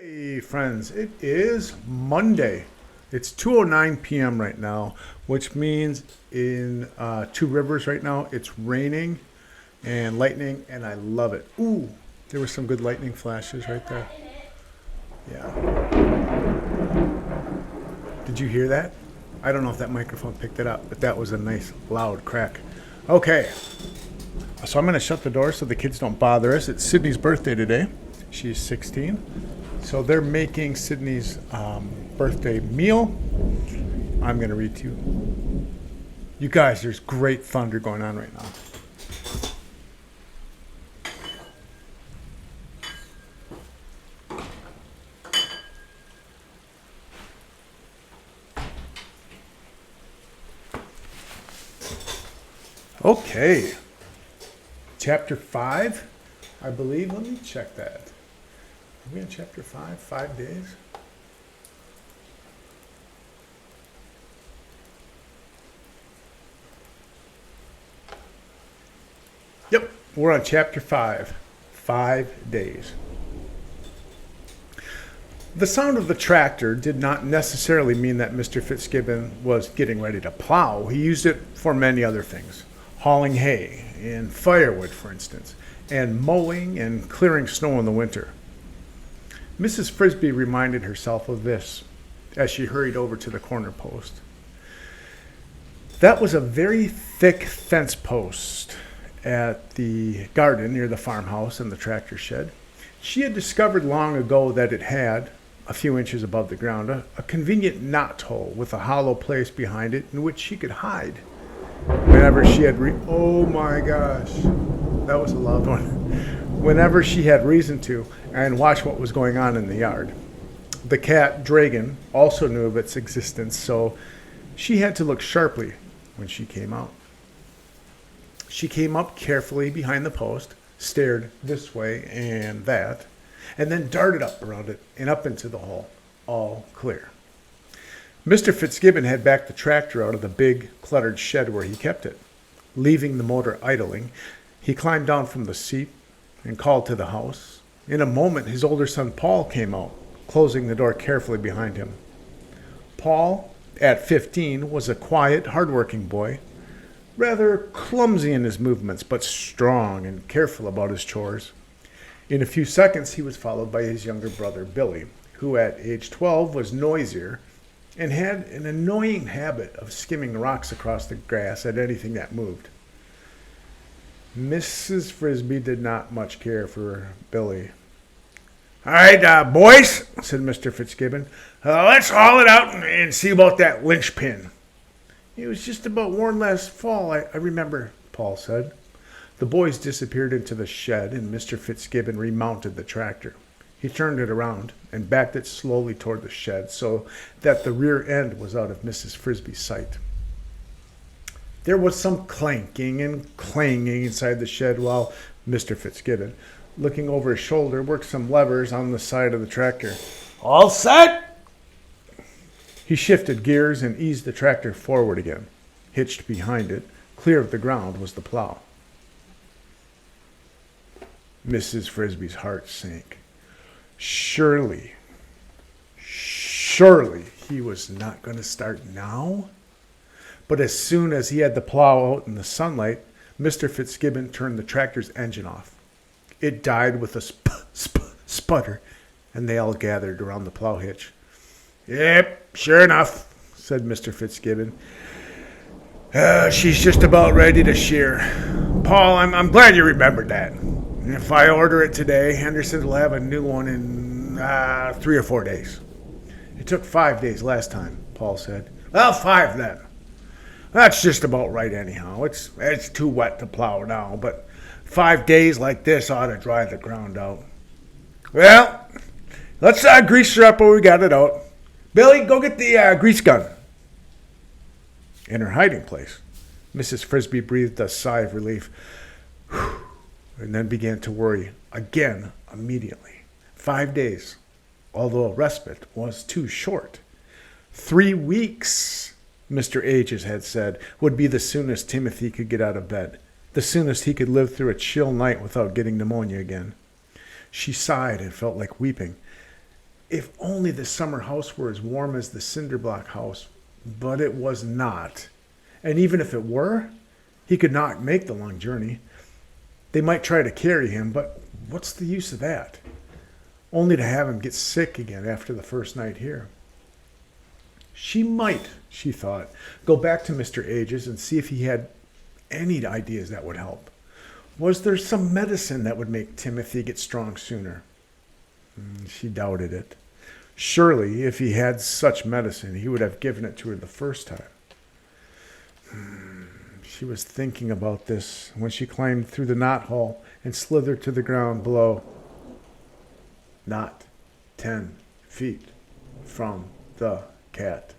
Hey friends, it is Monday. It's 2:09 p.m. right now, which means in Two Rivers right now it's raining and lightning, and I love it. Ooh, there were some good lightning flashes right there. Yeah. Did you hear that? I don't know if that microphone picked it up, but that was a nice loud crack. Okay, so I'm going to shut the door so the kids don't bother us. It's Sydney's birthday today. She's 16. So they're making Sydney's birthday meal. I'm going to read to you. You guys, there's great thunder going on right now. Okay. Chapter 5, I believe. Let me check that. Are we in chapter 5? 5 days? Yep, we're on chapter 5. 5 days. The sound of the tractor did not necessarily mean that Mr. Fitzgibbon was getting ready to plow. He used it for many other things. Hauling hay and firewood, for instance, and mowing and clearing snow in the winter. Mrs. Frisby reminded herself of this as she hurried over to the corner post. That was a very thick fence post at the garden near the farmhouse and the tractor shed. She had discovered long ago that it had, a few inches above the ground, a convenient knot hole with a hollow place behind it in which she could hide whenever she had oh my gosh, that was a loud one. Whenever she had reason to, and watch what was going on in the yard. The cat, Dragon, also knew of its existence, so she had to look sharply when she came out. She came up carefully behind the post, stared this way and that, and then darted up around it and up into the hole, all clear. Mr. Fitzgibbon had backed the tractor out of the big, cluttered shed where he kept it. Leaving the motor idling, he climbed down from the seat and called to the house. In a moment, his older son Paul came out, closing the door carefully behind him. Paul, at 15, was a quiet, hard-working boy, rather clumsy in his movements, but strong and careful about his chores. In a few seconds, he was followed by his younger brother, Billy, who at age 12 was noisier and had an annoying habit of skimming rocks across the grass at anything that moved. Mrs. Frisby did not much care for Billy. All right, boys, said Mr. Fitzgibbon, let's haul it out and see about that linchpin. It was just about worn last fall, I remember, Paul said. The boys disappeared into the shed, and Mr. Fitzgibbon remounted the tractor. He turned it around and backed it slowly toward the shed so that the rear end was out of Mrs. Frisby's sight. There was some clanking and clanging inside the shed while Mr. Fitzgibbon, looking over his shoulder, worked some levers on the side of the tractor. All set! He shifted gears and eased the tractor forward again. Hitched behind it, clear of the ground, was the plow. Mrs. Frisby's heart sank. Surely he was not going to start now? But as soon as he had the plow out in the sunlight, Mr. Fitzgibbon turned the tractor's engine off. It died with a sputter, and they all gathered around the plow hitch. Yep, sure enough, said Mr. Fitzgibbon. She's just about ready to shear. Paul, I'm glad you remembered that. If I order it today, Henderson will have a new one in 3 or 4 days. It took 5 days last time, Paul said. Well, 5 then. That's just about right anyhow. It's too wet to plow now, but 5 days like this ought to dry the ground out. Well, let's grease her up while we got it out. Billy, go get the grease gun. In her hiding place, Mrs. Frisby breathed a sigh of relief, and then began to worry again immediately. 5 days, although a respite was too short. 3 weeks, Mr. Ages had said, would be the soonest Timothy could get out of bed, the soonest he could live through a chill night without getting pneumonia again. She sighed and felt like weeping. If only the summer house were as warm as the cinder block house, but it was not. And even if it were, he could not make the long journey. They might try to carry him, but what's the use of that? Only to have him get sick again after the first night here. She might, she thought, go back to Mr. Ages and see if he had any ideas that would help. Was there some medicine that would make Timothy get strong sooner? She doubted it. Surely, if he had such medicine, he would have given it to her the first time. She was thinking about this when she climbed through the knothole and slithered to the ground below. Not 10 feet from the cat.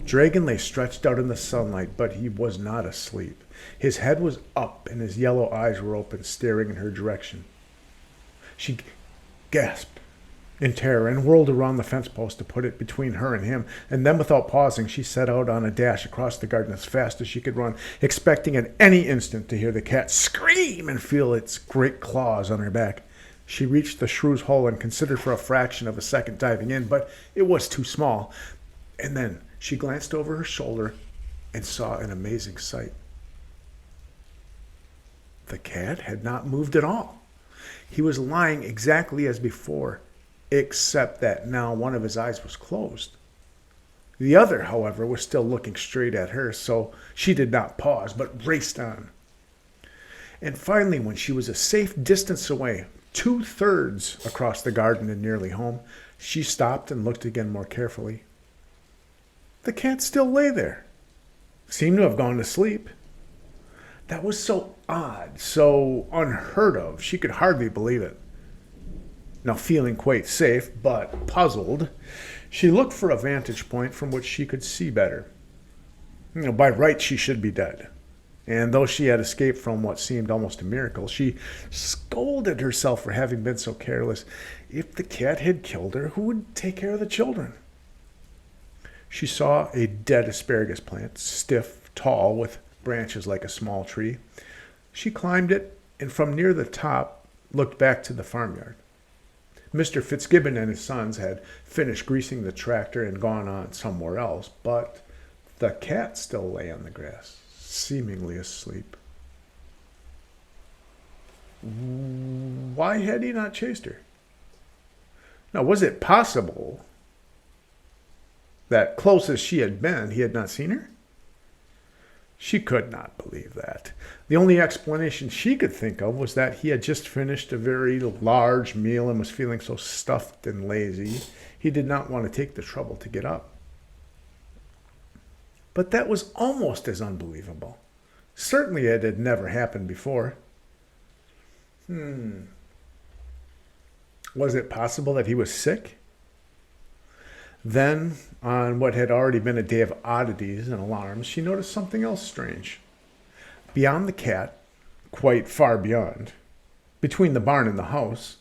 Dragon lay stretched out in the sunlight, but he was not asleep. His head was up and his yellow eyes were open, staring in her direction. She gasped in terror and whirled around the fence post to put it between her and him, and then without pausing she set out on a dash across the garden as fast as she could run, expecting at any instant to hear the cat scream and feel its great claws on her back. She reached the shrew's hole and considered for a fraction of a second diving in, but it was too small. And then she glanced over her shoulder and saw an amazing sight. The cat had not moved at all. He was lying exactly as before, except that now one of his eyes was closed. The other, however, was still looking straight at her, so she did not pause, but raced on. And finally, when she was a safe distance away, 2/3 across the garden and nearly home, she stopped and looked again more carefully. The cat still lay there, seemed to have gone to sleep. That was so odd, so unheard of, she could hardly believe it. Now, feeling quite safe, but puzzled, she looked for a vantage point from which she could see better. By right, she should be dead. And though she had escaped from what seemed almost a miracle, she scolded herself for having been so careless. If the cat had killed her, who would take care of the children? She saw a dead asparagus plant, stiff, tall, with branches like a small tree. She climbed it, and from near the top looked back to the farmyard. Mr. Fitzgibbon and his sons had finished greasing the tractor and gone on somewhere else, but the cat still lay on the grass, seemingly asleep. Why had he not chased her? Now, was it possible that, close as she had been, he had not seen her? She could not believe that. The only explanation she could think of was that he had just finished a very large meal and was feeling so stuffed and lazy, he did not want to take the trouble to get up. But that was almost as unbelievable. Certainly it had never happened before. Was it possible that he was sick? Then, on what had already been a day of oddities and alarms, she noticed something else strange. Beyond the cat, quite far beyond, between the barn and the house,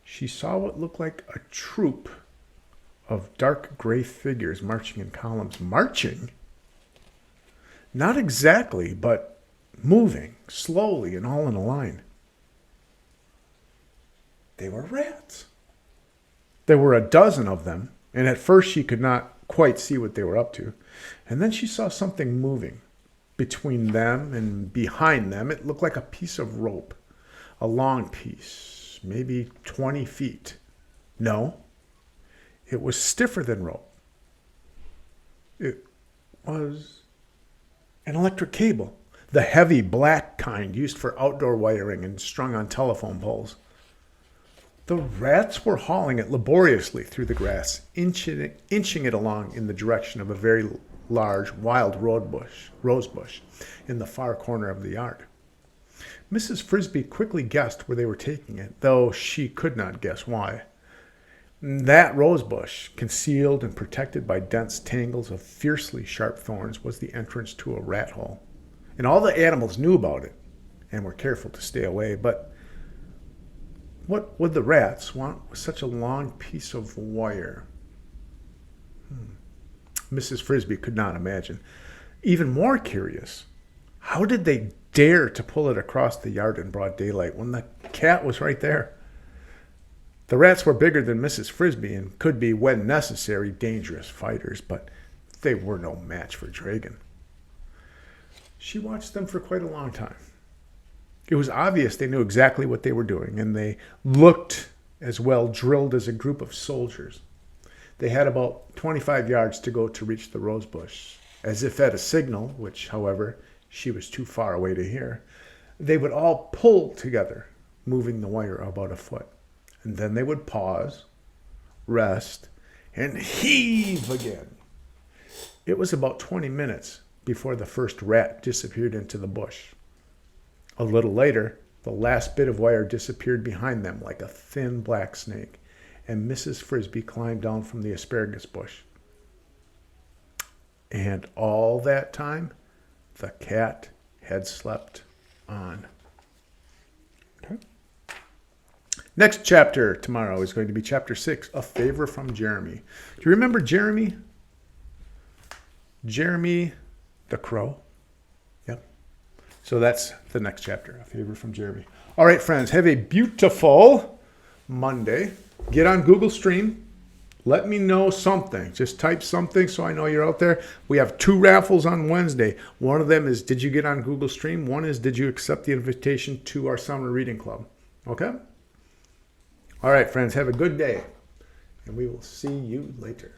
she saw what looked like a troop of dark gray figures marching in columns. Marching? Not exactly, but moving slowly and all in a line. They were rats. There were a dozen of them, and at first she could not quite see what they were up to. And then she saw something moving. Between them and behind them, it looked like a piece of rope. A long piece, maybe 20 feet. No, it was stiffer than rope. It was an electric cable, the heavy black kind used for outdoor wiring and strung on telephone poles. The rats were hauling it laboriously through the grass, inching it along in the direction of a very large wild rose bush in the far corner of the yard. Mrs. Frisby quickly guessed where they were taking it, though she could not guess why. That rose bush, concealed and protected by dense tangles of fiercely sharp thorns, was the entrance to a rat hole. And all the animals knew about it and were careful to stay away, but what would the rats want with such a long piece of wire? Mrs. Frisby could not imagine. Even more curious, how did they dare to pull it across the yard in broad daylight when the cat was right there? The rats were bigger than Mrs. Frisby and could be, when necessary, dangerous fighters, but they were no match for Dragon. She watched them for quite a long time. It was obvious they knew exactly what they were doing, and they looked as well drilled as a group of soldiers. They had about 25 yards to go to reach the rose bush. As if at a signal, which, however, she was too far away to hear, they would all pull together, moving the wire about a foot. And then they would pause, rest, and heave again. It was about 20 minutes before the first rat disappeared into the bush. A little later, the last bit of wire disappeared behind them like a thin black snake, and Mrs. Frisby climbed down from the asparagus bush. And all that time, the cat had slept on. Okay. Next chapter tomorrow is going to be chapter 6, A Favor from Jeremy. Do you remember Jeremy? Jeremy the Crow? Yep. So that's the next chapter, A Favor from Jeremy. All right, friends, have a beautiful Monday. Get on Google Stream. Let me know something. Just type something so I know you're out there. We have 2 raffles on Wednesday. One of them is, did you get on Google Stream? One is, did you accept the invitation to our summer reading club? Okay? All right, friends, have a good day, and we will see you later.